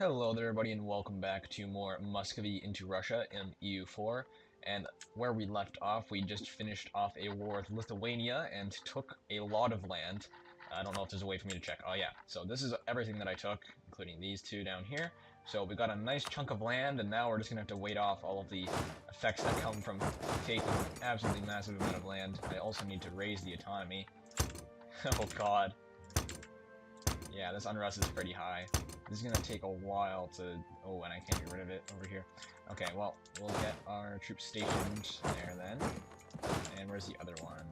Hello there everybody and welcome back to more Muscovy into Russia in EU4. And where we left off, we just finished off a war with Lithuania and took a lot of land. I don't know if there's a way for me to check. Oh yeah, so this is everything that I took, including these two down here. So we got a nice chunk of land, and now we're just gonna have to wait off all of the effects that come from taking an absolutely massive amount of land. I also need to raise the autonomy. Oh god. Yeah, this unrest is pretty high. This is gonna take a while to... Oh, and I can't get rid of it over here. Okay, well, we'll get our troops stationed there then. And where's the other one?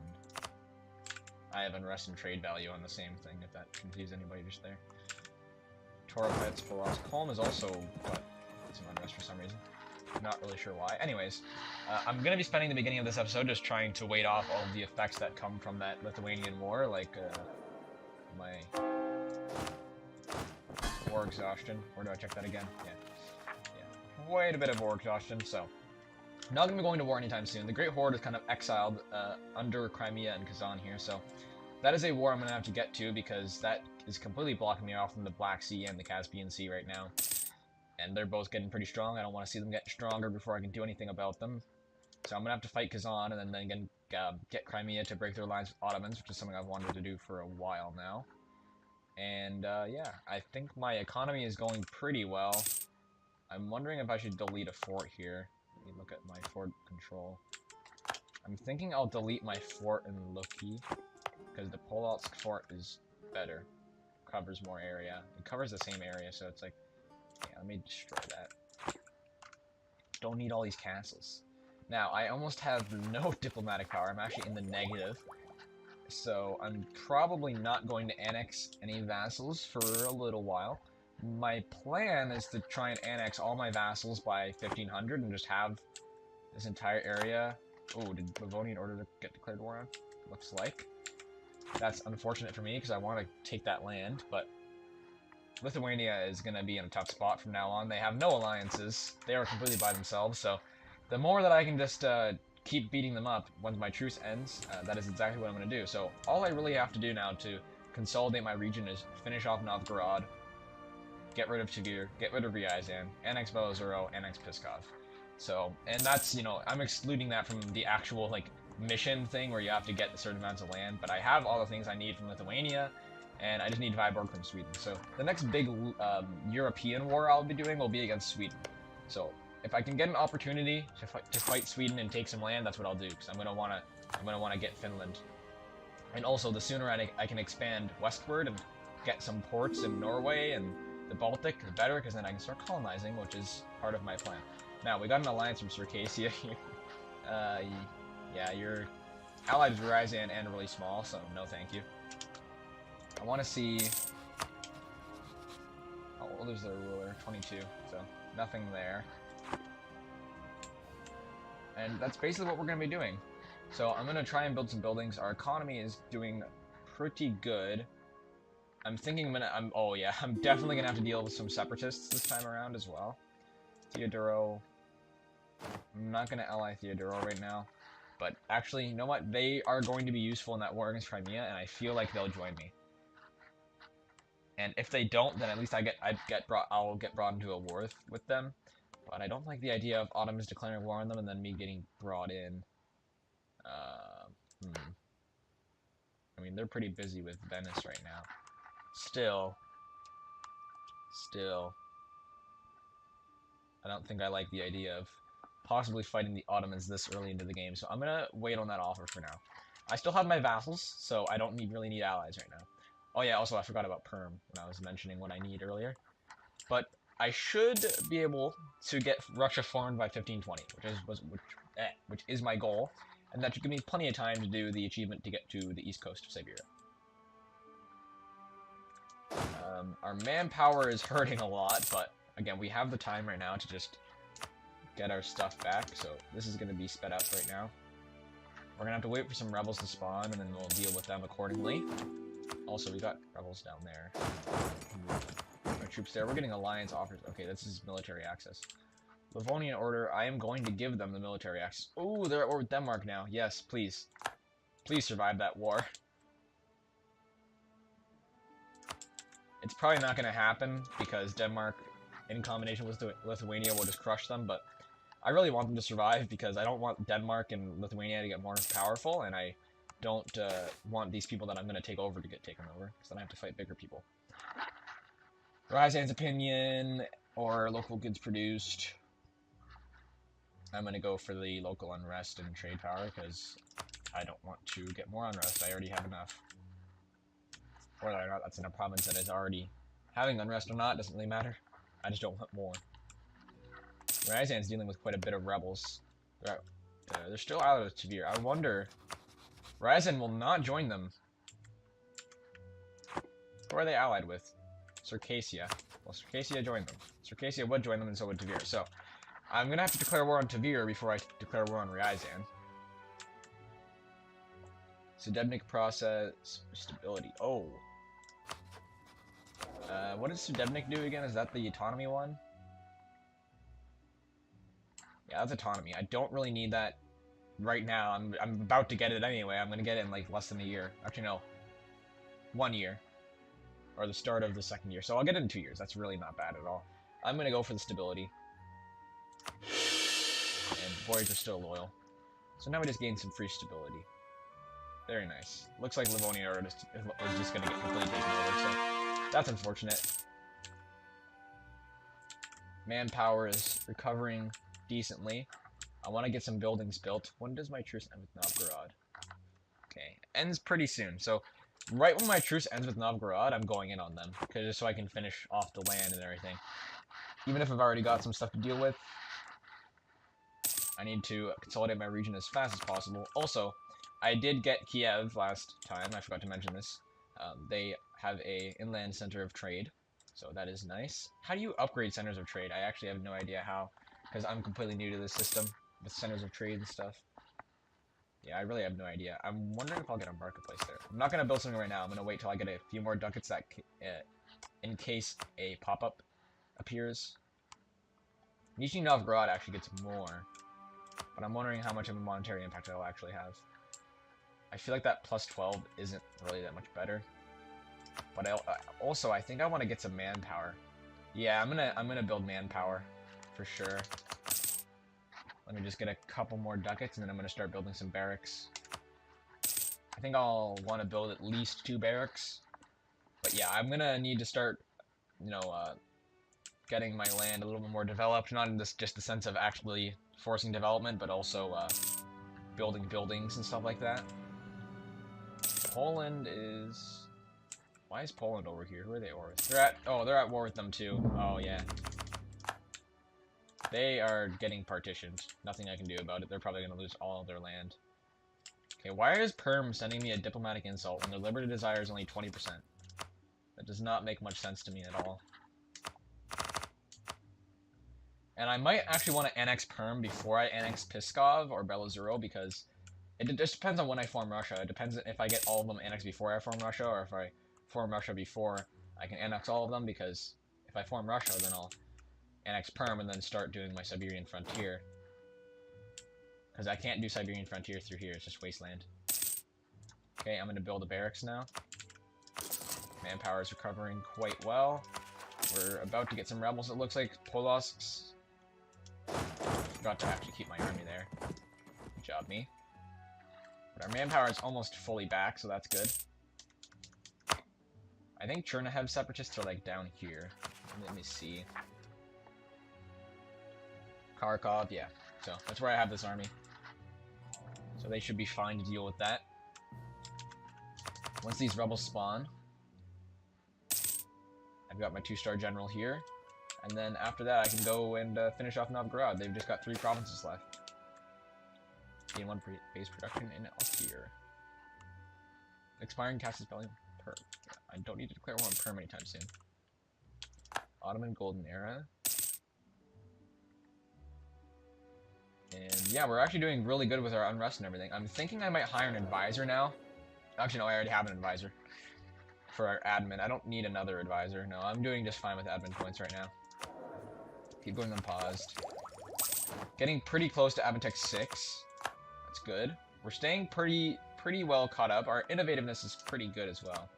I have unrest and trade value on the same thing, if that confused anybody just there. Toropets, Polos. Calm is also got some unrest for some reason. Not really sure why. Anyways, I'm gonna be spending the beginning of this episode just trying to wait off all of the effects that come from that Lithuanian war, like, my... war exhaustion. Where do I check that again? Yeah. Quite a bit of war exhaustion, so... Not gonna be going to war anytime soon. The Great Horde is kind of exiled under Crimea and Kazan here, so... That is a war I'm gonna have to get to, because that is completely blocking me off from the Black Sea and the Caspian Sea right now. And they're both getting pretty strong. I don't want to see them get stronger before I can do anything about them. So I'm gonna have to fight Kazan, and then again get Crimea to break their lines with Ottomans, which is something I've wanted to do for a while now. And, yeah, I think my economy is going pretty well. I'm wondering if I should delete a fort here. Let me look at my fort control. I'm thinking I'll delete my fort in Luki, because the Polotsk fort is better. Covers more area. It covers the same area, so it's like... Yeah, let me destroy that. Don't need all these castles. Now, I almost have no diplomatic power. I'm actually in the negative. So I'm probably not going to annex any vassals for a little while. My plan is to try and annex all my vassals by 1500 and just have this entire area... Oh, did Livonian order to get declared war on? Looks like. That's unfortunate for me because I want to take that land, but Lithuania is going to be in a tough spot from now on. They have no alliances. They are completely by themselves, so the more that I can just keep beating them up once my truce ends, that is exactly what I'm going to do. So all I really have to do now to consolidate my region is finish off Novgorod, get rid of Tagir, get rid of Ryazan, annex Belozero, annex Pskov. So, and that's, you know, I'm excluding that from the actual, like, mission thing where you have to get certain amounts of land, but I have all the things I need from Lithuania, and I just need Viborg from Sweden. So the next big European war I'll be doing will be against Sweden. So if I can get an opportunity to fight Sweden and take some land, that's what I'll do, because I'm gonna wanna get Finland. And also, the sooner I can expand westward and get some ports in Norway and the Baltic, the better, because then I can start colonizing, which is part of my plan. Now, we got an alliance from Circassia here. Yeah, your allied with Ryazan and really small, so no thank you. I want to see... How old is their ruler? 22, so nothing there. And that's basically what we're going to be doing. So I'm going to try and build some buildings. Our economy is doing pretty good. I'm thinking I'm definitely going to have to deal with some separatists this time around as well. Theodoro. I'm not going to ally Theodoro right now. But actually, you know what? They are going to be useful in that war against Crimea, and I feel like they'll join me. And if they don't, then at least I'll get brought into a war with them. But I don't like the idea of Ottomans declaring war on them and then me getting brought in. I mean, they're pretty busy with Venice right now. Still. I don't think I like the idea of possibly fighting the Ottomans this early into the game, so I'm gonna wait on that offer for now. I still have my vassals, so I don't really need allies right now. Oh yeah, also I forgot about Perm when I was mentioning what I need earlier. But I should be able to get Russia formed by 1520, which is my goal, and that should give me plenty of time to do the achievement to get to the east coast of Siberia. Our manpower is hurting a lot, but again, we have the time right now to just get our stuff back, so this is going to be sped up right now. We're going to have to wait for some rebels to spawn, and then we'll deal with them accordingly. Also, we got rebels down there. Our troops there. We're getting alliance offers. Okay, this is military access. Livonian order, I am going to give them the military access. Oh, they're at war with Denmark now. Yes, please. Please survive that war. It's probably not going to happen, because Denmark in combination with Lithuania will just crush them, but I really want them to survive because I don't want Denmark and Lithuania to get more powerful, and I don't want these people that I'm going to take over to get taken over, because then I have to fight bigger people. Ryazan's opinion, or local goods produced. I'm going to go for the local unrest and trade power, because I don't want to get more unrest. I already have enough. Whether or not that's in a province that is already having unrest or not, doesn't really matter. I just don't want more. Ryazan's dealing with quite a bit of rebels. They're still out of Tver. I wonder... Ryazan will not join them. Who are they allied with? Circassia. Well, Circassia joined them. Circassia would join them, and so would Tver. So, I'm going to have to declare war on Tver before I declare war on Ryazan. Sudebnik process stability. Oh. What does Sudebnik do again? Is that the autonomy one? Yeah, that's autonomy. I don't really need that right now. I'm about to get it anyway. I'm going to get it in like less than a year. Actually, no. 1 year. Or the start of the second year. So I'll get it in 2 years. That's really not bad at all. I'm going to go for the stability. And Voyager still loyal. So now we just gain some free stability. Very nice. Looks like Livonia is just going to get completely taken over, so that's unfortunate. Manpower is recovering decently. I want to get some buildings built. When does my truce end with Novgorod? Okay, ends pretty soon. So right when my truce ends with Novgorod, I'm going in on them, just so I can finish off the land and everything. Even if I've already got some stuff to deal with, I need to consolidate my region as fast as possible. Also, I did get Kiev last time. I forgot to mention this. They have a inland center of trade, so that is nice. How do you upgrade centers of trade? I actually have no idea how, because I'm completely new to this system with centers of trade and stuff. Yeah, I really have no idea. I'm wondering if I'll get a marketplace there. I'm not going to build something right now. I'm going to wait till I get a few more ducats that, in case a pop-up appears. Nizhny Novgorod actually gets more, but I'm wondering how much of a monetary impact it'll actually have. I feel like that plus 12 isn't really that much better. But also, I think I want to get some manpower. Yeah, I'm gonna build manpower for sure. Let me just get a couple more ducats, and then I'm gonna start building some barracks. I think I'll want to build at least 2 barracks. But yeah, I'm gonna need to start, you know, getting my land a little bit more developed. Not in just the sense of actually forcing development, but also building buildings and stuff like that. Poland is... Why is Poland over here? Who are they over with? They're at war with them too. Oh yeah. They are getting partitioned. Nothing I can do about it. They're probably going to lose all of their land. Okay, why is Perm sending me a diplomatic insult when their liberty desire is only 20%? That does not make much sense to me at all. And I might actually want to annex Perm before I annex Pskov or Belozero, because it just depends on when I form Russia. It depends if I get all of them annexed before I form Russia, or if I form Russia before I can annex all of them, because if I form Russia, then I'll annex Perm and then start doing my Siberian frontier. Because I can't do Siberian frontier through here, it's just wasteland. Okay, I'm going to build a barracks now. Manpower is recovering quite well. We're about to get some rebels, it looks like. Polosks. Forgot to actually keep my army there. Good job, me. But our manpower is almost fully back, so that's good. I think Chernihiv separatists are like down here. Let me see. Kharkov, yeah. So that's where I have this army. So they should be fine to deal with that. Once these rebels spawn, I've got my 2-star general here. And then after that, I can go and finish off Novgorod. They've just got 3 provinces left. Gain 1 base production in Alkir. Expiring Casus Belli Perm. I don't need to declare war on Perm anytime soon. Ottoman Golden Era. And yeah, we're actually doing really good with our unrest and everything. I'm thinking I might hire an advisor now. Actually, no, I already have an advisor for our admin. I don't need another advisor. No, I'm doing just fine with admin points right now. Keep going unpaused. Getting pretty close to Aventech 6. That's good. We're staying pretty well caught up. Our innovativeness is pretty good as well.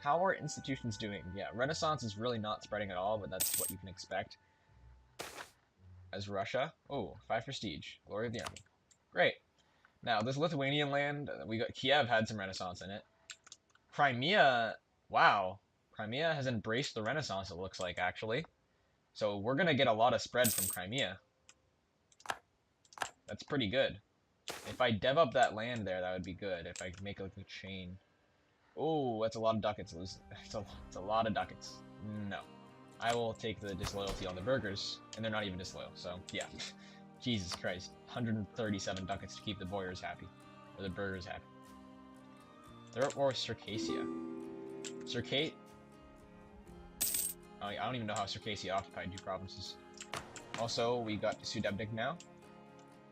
How are institutions doing? Yeah, Renaissance is really not spreading at all, but that's what you can expect. As Russia. Oh, 5 prestige. Glory of the Army. Great. Now, this Lithuanian land, we got Kiev had some Renaissance in it. Crimea, wow. Crimea has embraced the Renaissance, it looks like, actually. So we're going to get a lot of spread from Crimea. That's pretty good. If I dev up that land there, that would be good. If I make like a chain. Oh, that's a lot of ducats. It's a lot of ducats. No. I will take the disloyalty on the burghers, and they're not even disloyal, so yeah. Jesus Christ. 137 ducats to keep the boyars happy. Or the burghers happy. They're at war with Circassia. Oh, I don't even know how Circassia occupied 2 provinces. Also, we got Sudebnik now.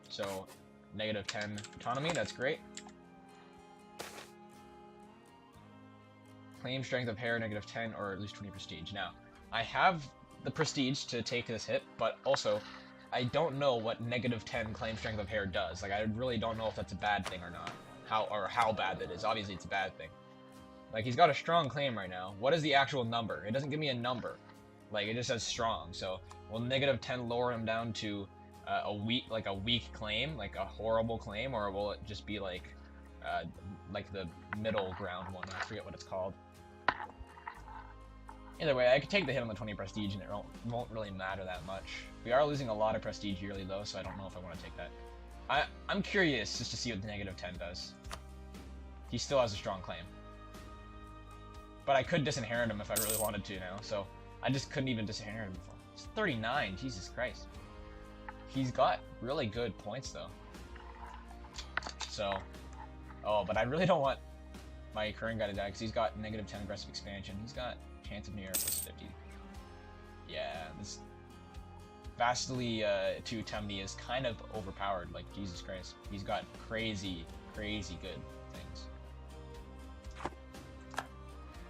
So, -10 autonomy, that's great. Claim strength of hair, -10, or at least 20 prestige. Now, I have the prestige to take this hit, but also, I don't know what -10 claim strength of hair does. Like, I really don't know if that's a bad thing or not. How bad that is. Obviously, it's a bad thing. Like, he's got a strong claim right now. What is the actual number? It doesn't give me a number. Like, it just says strong. So, will -10 lower him down to a weak claim, like a horrible claim, or will it just be like the middle ground one? I forget what it's called. Either way, I could take the hit on the 20 prestige, and it won't really matter that much. We are losing a lot of prestige yearly, though, so I don't know if I want to take that. I'm curious just to see what the -10 does. He still has a strong claim. But I could disinherit him if I really wanted to now, so I just couldn't even disinherit him before. It's 39, Jesus Christ. He's got really good points, though. So, oh, but I really don't want my current guy to die, because he's got -10 aggressive expansion. He's got chance of New Year plus 50. Yeah, this Vasily to Temni is kind of overpowered, like, Jesus Christ. He's got crazy, crazy good things.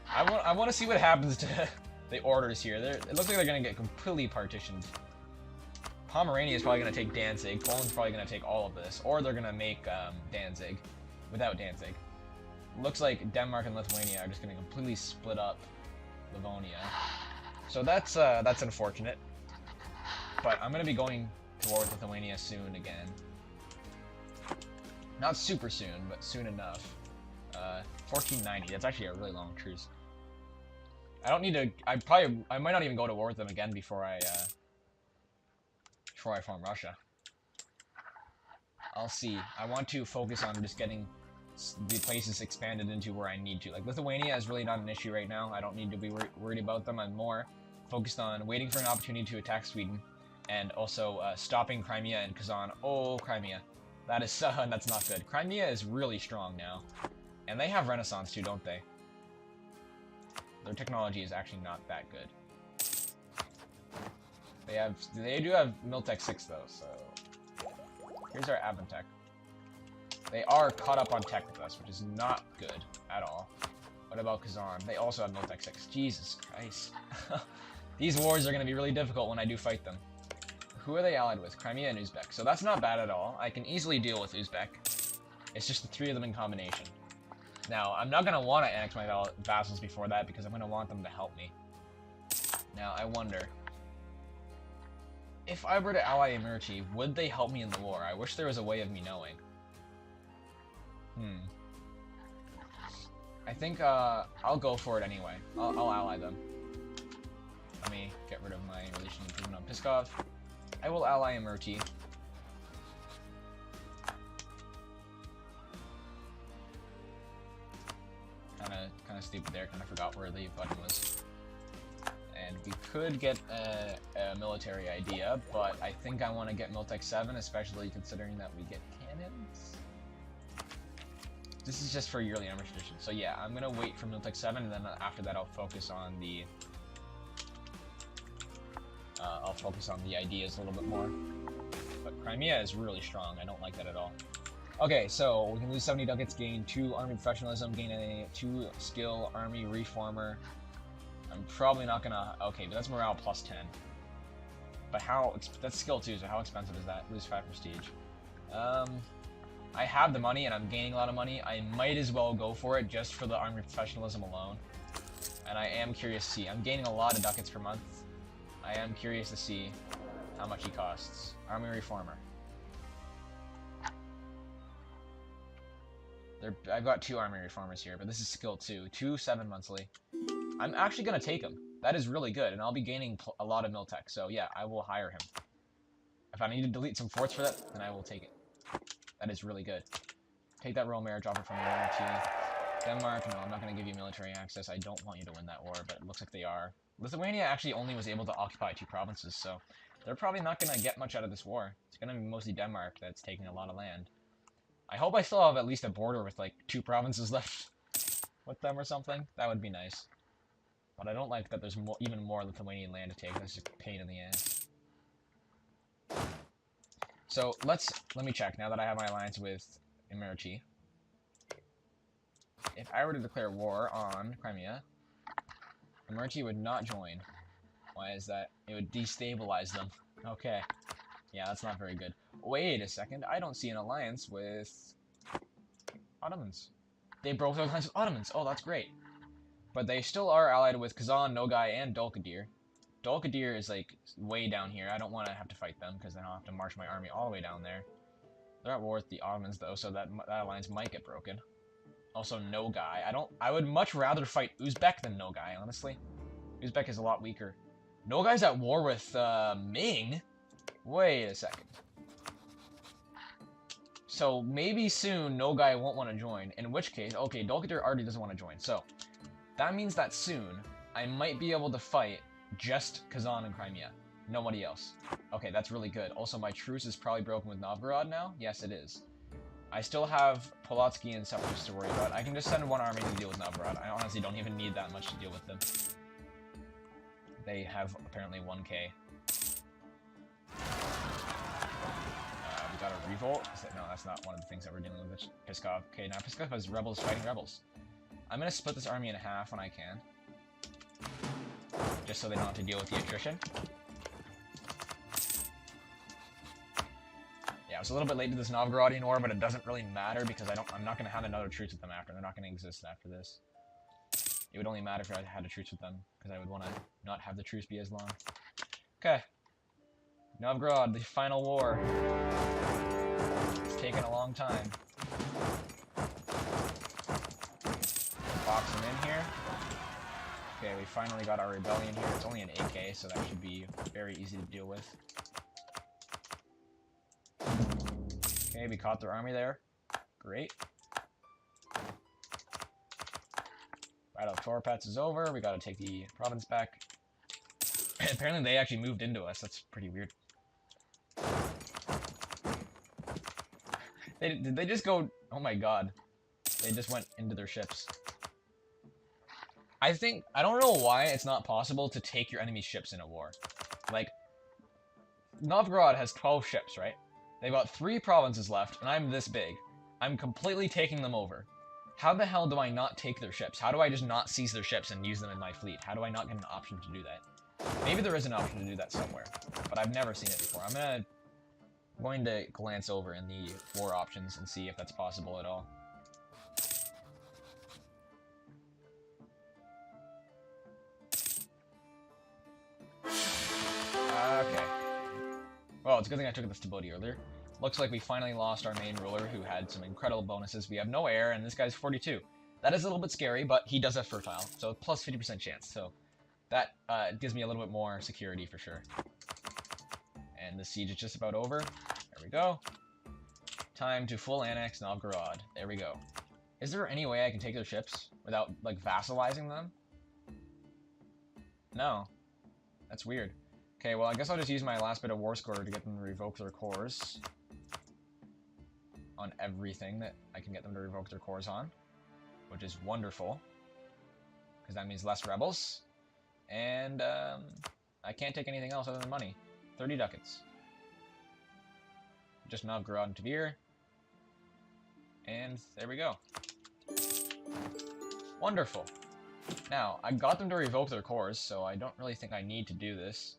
I want to see what happens to the orders here. It looks like they're going to get completely partitioned. Pomerania is probably going to take Danzig. Poland's probably going to take all of this. Or they're going to make Danzig without Danzig. Looks like Denmark and Lithuania are just going to completely split up Livonia. So that's unfortunate. But I'm going to be going to war with Lithuania soon again. Not super soon, but soon enough. 1490. That's actually a really long truce. I don't need to... I might not even go to war with them again before I form Russia. I'll see. I want to focus on just getting the places expanded into where I need to. Like, Lithuania is really not an issue right now. I don't need to be worried about them. I'm more focused on waiting for an opportunity to attack Sweden, and also stopping Crimea and Kazan. Oh, Crimea. That is that's not good. Crimea is really strong now. And they have Renaissance too, don't they? Their technology is actually not that good. They do have Miltech 6 though, so here's our Avantech. They are caught up on tech with us, which is not good at all. What about Kazan? They also have Miltech 6. Jesus Christ. These wars are going to be really difficult when I do fight them. Who are they allied with? Crimea and Uzbek. So that's not bad at all. I can easily deal with Uzbek. It's just the 3 of them in combination. Now, I'm not going to want to annex my vassals before that because I'm going to want them to help me. Now, I wonder, if I were to ally Emirati, would they help me in the war? I wish there was a way of me knowing. I think I'll go for it anyway. I'll ally them. Let me get rid of my relation improvement on Pskov. I will ally Emirati. Kind of stupid there. Kind of forgot where the button was. And we could get a military idea, but I think I want to get Miltech 7, especially considering that we get cannons. This is just for yearly armor tradition. So yeah, I'm gonna wait for Miltech 7, and then after that I'll focus on the ideas a little bit more. But Crimea is really strong. I don't like that at all. Okay, so we can lose 70 ducats, gain 2 army professionalism, gain a 2 skill army reformer. I'm probably not gonna... Okay, but that's morale plus 10. But how... That's skill 2, so how expensive is that? Lose 5 prestige. I have the money, and I'm gaining a lot of money. I might as well go for it just for the army professionalism alone. And I am curious to see. I'm gaining a lot of ducats per month. I am curious to see how much he costs. Army Reformer. I've got 2 Army Reformers here, but this is skill 2. 2 7 monthly. I'm actually going to take him. That is really good, and I'll be gaining a lot of Miltech. So yeah, I will hire him. If I need to delete some forts for that, then I will take it. That is really good. Take that Royal Marriage offer from the monarchy. Denmark, no, I'm not going to give you military access. I don't want you to win that war, but it looks like they are. Lithuania actually only was able to occupy 2 provinces, so they're probably not going to get much out of this war. It's going to be mostly Denmark that's taking a lot of land. I hope I still have at least a border with like 2 provinces left with them or something. That would be nice. But I don't like that there's even more Lithuanian land to take. That's just a pain in the ass. So let me check now that I have my alliance with Emirati. If I were to declare war on Crimea, Emirati would not join. Why is that? It would destabilize them. Okay. Yeah, that's not very good. Wait a second. I don't see an alliance with Ottomans. They broke their alliance with Ottomans. Oh, that's great. But they still are allied with Kazan, Nogai, and Dulkadir. Dulkadir is like way down here. I don't want to have to fight them because then I'll have to march my army all the way down there. They're at war with the Ottomans though, so that alliance might get broken. Also, Nogai. I would much rather fight Uzbek than Nogai, honestly. Uzbek is a lot weaker. Nogai's at war with Ming. Wait a second. So maybe soon Nogai won't want to join. In which case, okay, Dulkadir already doesn't want to join. So that means that soon I might be able to fight just Kazan and Crimea. Nobody else. Okay, that's really good. Also, my truce is probably broken with Novgorod now. Yes, it is. I still have Polotsky and Separatists to worry about. I can just send 1 army to deal with Novgorod. I honestly don't even need that much to deal with them. They have apparently 1k. We got a revolt. No, that's not one of the things that we're dealing with. Pskov. Okay, now Pskov has rebels fighting rebels. I'm going to split this army in half when I can. Just so they don't have to deal with the attrition. Yeah, I was a little bit late to this Novgorodian war, but it doesn't really matter because I'm not going to have another truce with them after. They're not going to exist after this. It would only matter if I had a truce with them, because I would want to not have the truce be as long. Okay. Novgorod, the final war. It's taken a long time. Box them in here. Okay, we finally got our rebellion here. It's only an AK, so that should be very easy to deal with. Okay, we caught their army there. Great. Battle of Torpats is over. We gotta take the province back. Apparently they actually moved into us. That's pretty weird. Did they just go... Oh my god. They just went into their ships. I don't know why it's not possible to take your enemy's ships in a war. Like, Novgorod has 12 ships, right? They've got 3 provinces left, and I'm this big. I'm completely taking them over. How the hell do I not take their ships? How do I just not seize their ships and use them in my fleet? How do I not get an option to do that? Maybe there is an option to do that somewhere, but I've never seen it before. I'm going to glance over in the war options and see if that's possible at all. Okay. Well, it's a good thing I took the stability earlier. Looks like we finally lost our main ruler, who had some incredible bonuses. We have no heir, and this guy's 42. That is a little bit scary, but he does have fertile, so plus 50% chance. So that gives me a little bit more security for sure. And the siege is just about over. There we go. Time to full annex Novgorod. There we go. Is there any way I can take their ships without, like, vassalizing them? No. That's weird. Okay, well, I guess I'll just use my last bit of war score to get them to revoke their cores. On everything that I can get them to revoke their cores on. Which is wonderful. Because that means less rebels. And, I can't take anything else other than money. 30 ducats. Just Novgorod and Tver. And there we go. Wonderful. Now, I got them to revoke their cores, so I don't really think I need to do this.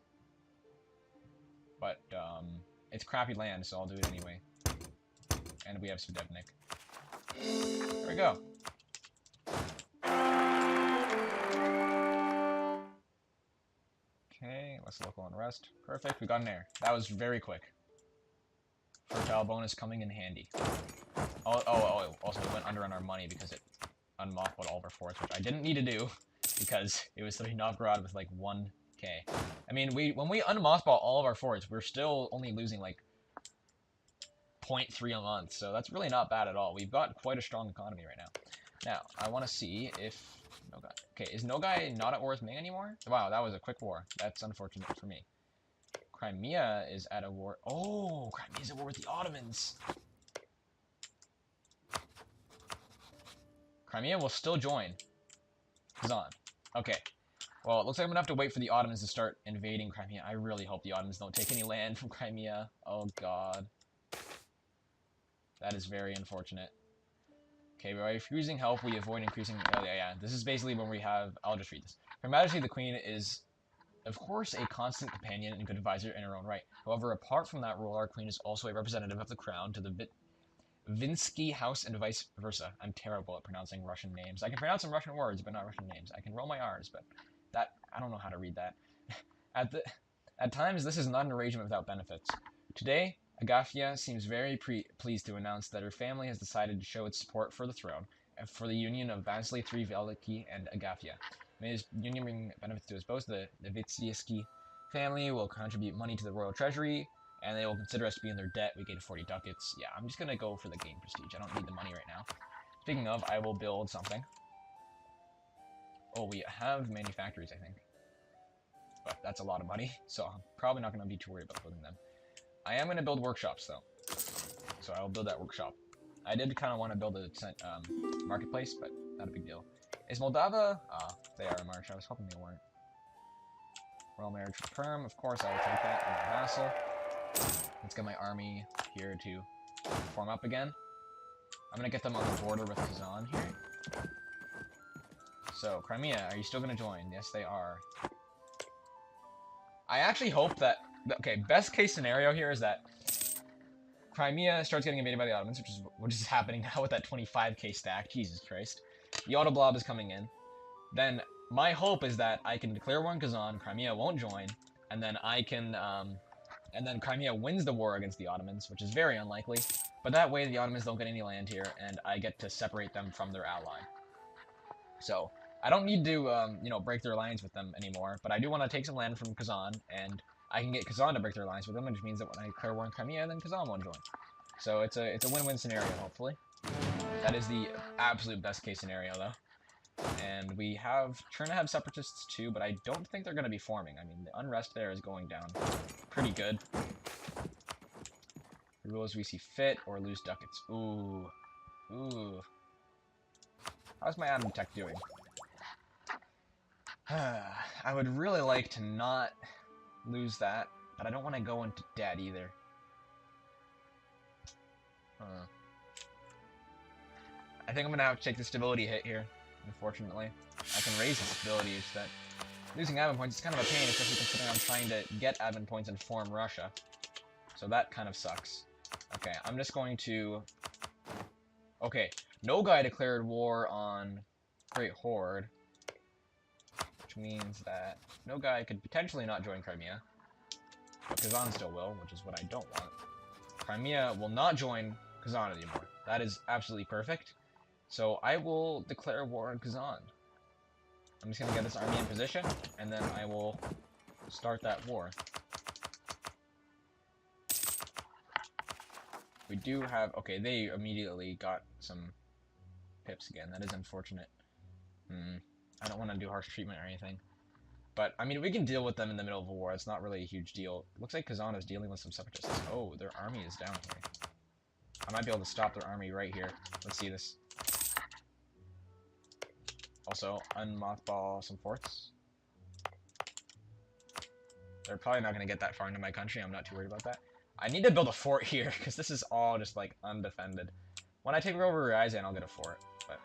But, it's crappy land, so I'll do it anyway. And we have Svidebnik. There we go. Okay, less local unrest. Perfect, we got an air. That was very quick. Fertile bonus coming in handy. Also it went under on our money because it unmothballed all of our forts, which I didn't need to do because it was something Novgorod with like 1k. I mean, when we unmothball all of our forts, we're still only losing like 0.3 a month, so that's really not bad at all. We've got quite a strong economy right now. Now, I want to see if Nogai... Okay, is Nogai not at war with Ming anymore? Wow, that was a quick war. That's unfortunate for me. Crimea is at a war... Oh, Crimea's at war with the Ottomans. Crimea will still join Kazan. Okay. Well, it looks like I'm going to have to wait for the Ottomans to start invading Crimea. I really hope the Ottomans don't take any land from Crimea. Oh, God. That is very unfortunate. Okay, by refusing help, we avoid increasing... Oh, yeah. This is basically when we have... I'll just read this. Her Majesty the Queen is, of course, a constant companion and good advisor in her own right. However, apart from that role, our Queen is also a representative of the Crown to the Vinsky House and vice versa. I'm terrible at pronouncing Russian names. I can pronounce some Russian words, but not Russian names. I can roll my R's, but that... I don't know how to read that. At times, this is not an arrangement without benefits. Today... Agafia seems very pleased to announce that her family has decided to show its support for the throne and for the union of Vasily III Veliki and Agafia. May this union bring benefits to us both. The Vitsieski family will contribute money to the royal treasury, and they will consider us to be in their debt. We gain 40 ducats. Yeah, I'm just going to go for the game prestige. I don't need the money right now. Speaking of, I will build something. Oh, we have manufactories, I think. But that's a lot of money, so I'm probably not going to be too worried about building them. I am going to build workshops, though. So I will build that workshop. I did kind of want to build a marketplace, but not a big deal. Is Moldava... they are a march. I was hoping they weren't. Royal marriage for Perm. Of course, I will take that. I'm a vassal. Let's get my army here to form up again. I'm going to get them on the border with Kazan here. So, Crimea, are you still going to join? Yes, they are. I actually hope that... Okay, best case scenario here is that Crimea starts getting invaded by the Ottomans, which is happening now with that 25k stack. Jesus Christ. The Autoblob is coming in. Then my hope is that I can declare war on Kazan, Crimea won't join, and then I can, and then Crimea wins the war against the Ottomans, which is very unlikely. But that way the Ottomans don't get any land here, and I get to separate them from their ally. So I don't need to, you know, break their alliance with them anymore, but I do want to take some land from Kazan, and I can get Kazan to break their alliance with them, which means that when I declare war on Crimea, then Kazan won't join. So it's a win-win scenario, hopefully. That is the absolute best case scenario, though. And we trying to have separatists too, but I don't think they're going to be forming. I mean, the unrest there is going down pretty good. Rule as we see fit, or lose ducats. Ooh. Ooh. How's my Adam Tech doing? I would really like to not lose that, but I don't want to go into debt either. I think I'm gonna have to take the stability hit here, unfortunately. I can raise the stability, it's that losing admin points is kind of a pain, especially considering I'm trying to get admin points and form Russia. So that kind of sucks. Okay, I'm just going to... Okay, Nogai declared war on Great Horde, which means that Nogai could potentially not join Crimea, but Kazan still will, which is what I don't want. Crimea will not join Kazan anymore. That is absolutely perfect. So I will declare war on Kazan. I'm just going to get this army in position, and then I will start that war. We do have... Okay, they immediately got some pips again. That is unfortunate. I don't want to do harsh treatment or anything. But, I mean, we can deal with them in the middle of a war. It's not really a huge deal. Looks like Kazan is dealing with some separatists. Oh, their army is down here. I might be able to stop their army right here. Let's see this. Also, unmothball some forts. They're probably not going to get that far into my country. I'm not too worried about that. I need to build a fort here, because this is all just, like, undefended. When I take over Ryazan, I'll get a fort. But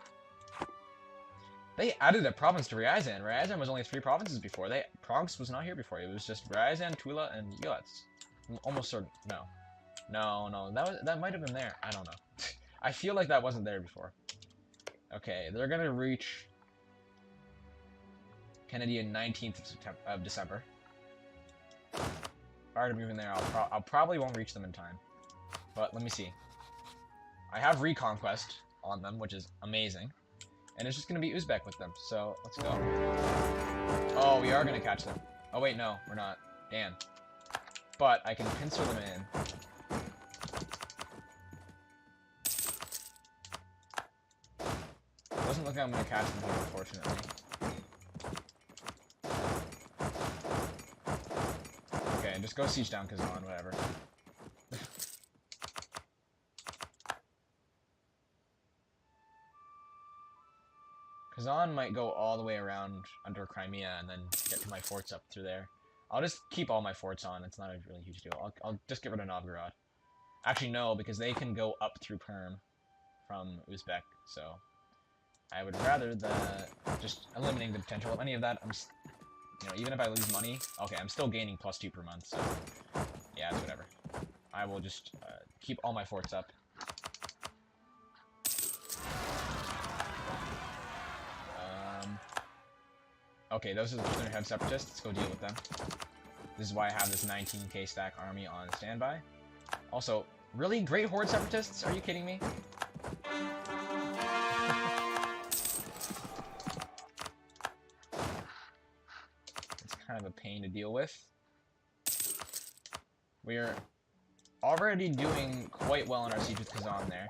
they added a province to Ryazan. Ryazan was only 3 provinces before. Pronx was not here before. It was just Ryazan, Tula, and Yelets. I'm almost certain. No. No. That might have been there. I don't know. I feel like that wasn't there before. Okay, they're going to reach Kennedy on 19th of December. If I were to move in there, I'll probably won't reach them in time. But let me see. I have Reconquest on them, which is amazing. And it's just going to be Uzbek with them. So, let's go. Oh, we are going to catch them. Oh, wait, no, we're not. Damn. But I can pincer them in. Doesn't look like I'm going to catch them here, unfortunately. Okay, just go siege down Kazan, whatever. Kazan might go all the way around under Crimea and then get to my forts up through there. I'll just keep all my forts on. It's not a really huge deal. I'll just get rid of Novgorod. Actually, no, because they can go up through Perm from Uzbek, so I would rather just eliminating the potential of any of that. Even if I lose money, okay, I'm still gaining +2 per month, so yeah, it's whatever. I will just keep all my forts up. Okay, those are the Head Separatists. Let's go deal with them. This is why I have this 19k stack army on standby. Also, really? Great Horde Separatists? Are you kidding me? It's kind of a pain to deal with. We're already doing quite well in our siege with Kazan there.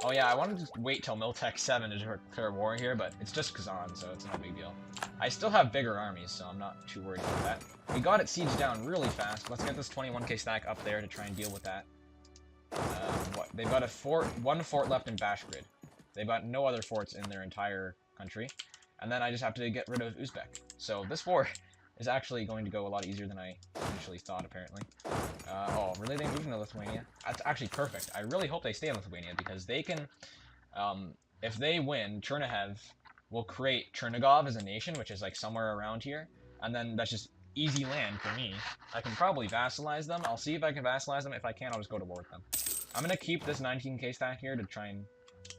Oh yeah, I wanted to wait till Miltech 7 to declare war here, but it's just Kazan, so it's no big deal. I still have bigger armies, so I'm not too worried about that. We got it sieged down really fast. Let's get this 21k stack up there to try and deal with that. They've got one fort left in Bashgrid. They've got no other forts in their entire country. And then I just have to get rid of Uzbek. So this war is actually going to go a lot easier than I initially thought, apparently. Oh, really? They moved into Lithuania? That's actually perfect. I really hope they stay in Lithuania, because they can, if they win, Chernihiv will create Chernigov as a nation, which is like somewhere around here, and then that's just easy land for me. I can probably vassalize them. I'll see if I can vassalize them. If I can, I'll just go to war with them. I'm going to keep this 19k stack here to try and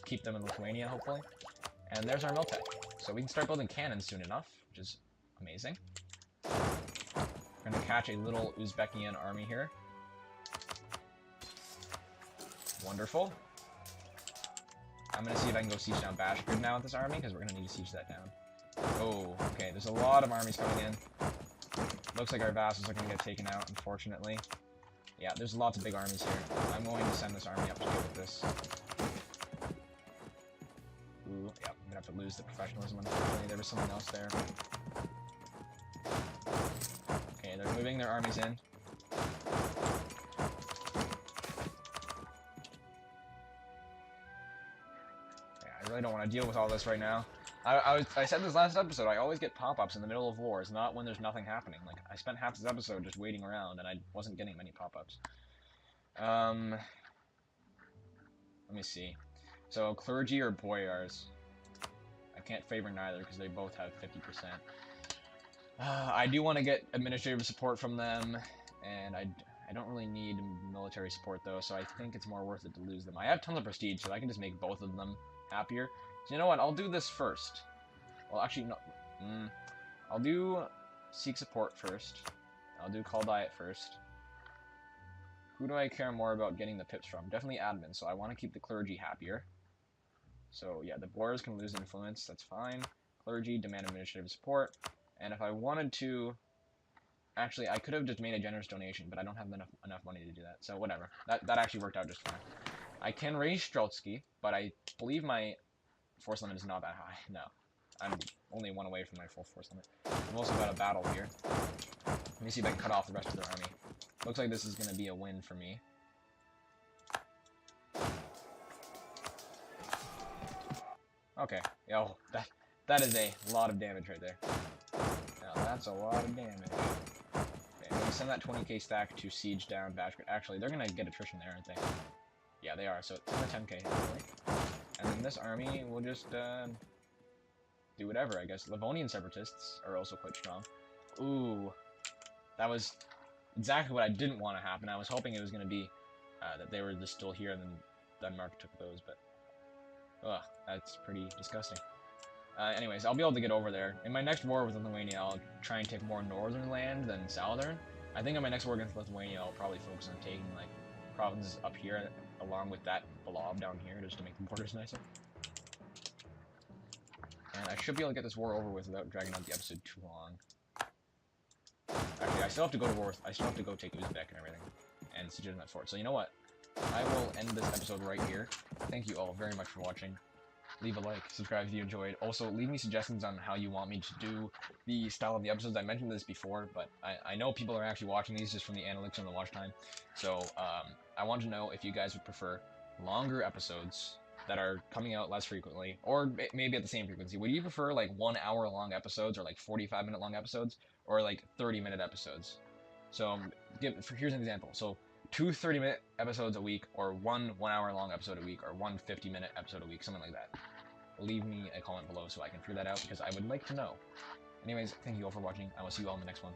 keep them in Lithuania, hopefully. And there's our Miltech. So we can start building cannons soon enough, which is amazing. We're going to catch a little Uzbekian army here. Wonderful. I'm going to see if I can go siege down Bashgrid now with this army, because we're going to need to siege that down. Oh, okay, there's a lot of armies coming in. Looks like our vassals are going to get taken out, unfortunately. Yeah, there's lots of big armies here. I'm going to send this army up to deal with this. Ooh, yeah, I'm going to have to lose the professionalism, unfortunately. There was something else there. Okay, they're moving their armies in. I really don't want to deal with all this right now. I said this last episode, I always get pop-ups in the middle of wars, not when there's nothing happening. Like, I spent half this episode just waiting around, and I wasn't getting many pop-ups. Let me see. So, clergy or boyars? I can't favor neither, because they both have 50%. I do want to get administrative support from them, and I don't really need military support, though, so I think it's more worth it to lose them. I have tons of prestige, so I can just make both of them happier. So you know what? I'll do this first. Well, actually, no. I'll do seek support first. I'll do call diet first. Who do I care more about getting the pips from? Definitely admin, so I want to keep the clergy happier. So yeah, the boyars can lose influence, that's fine. Clergy, demand administrative support. And if I wanted to... Actually, I could have just made a generous donation, but I don't have enough money to do that, so whatever. That actually worked out just fine. I can raise Strotsky, but I believe my force limit is not that high. No. I'm only one away from my full force limit. I've also got a battle here. Let me see if I can cut off the rest of their army. Looks like this is going to be a win for me. Okay. Oh, that is a lot of damage right there. Now, that's a lot of damage. Okay, I'm going to send that 20k stack to siege down Bashgrid. Actually, they're going to get attrition there, aren't they? Yeah, they are. So it's 10k, actually. And then this army will just do whatever, I guess. Livonian separatists are also quite strong. Ooh. That was exactly what I didn't want to happen. I was hoping it was going to be that they were just still here and then Denmark took those, but... Ugh, that's pretty disgusting. Anyways, I'll be able to get over there. In my next war with Lithuania, I'll try and take more northern land than southern. I think in my next war against Lithuania, I'll probably focus on taking, like, provinces up here along with that blob down here just to make the borders nicer. And I should be able to get this war over with without dragging out the episode too long. Actually, I still have to go to war with, I still have to go take Uzbek and everything. And siege that fort. So you know what? I will end this episode right here. Thank you all very much for watching. Leave a like, subscribe if you enjoyed. Also, leave me suggestions on how you want me to do the style of the episodes. I mentioned this before, but I know people are actually watching these just from the analytics and the watch time. So, I want to know if you guys would prefer longer episodes that are coming out less frequently, or maybe at the same frequency. Would you prefer, like, 1 hour long episodes, or, like, 45-minute long episodes, or, like, 30-minute episodes? So, here's an example. So, 2 30-minute episodes a week, or 1 hour long episode a week, or 1 50-minute episode a week, something like that. Leave me a comment below so I can figure that out, because I would like to know. Anyways, thank you all for watching. I will see you all in the next one.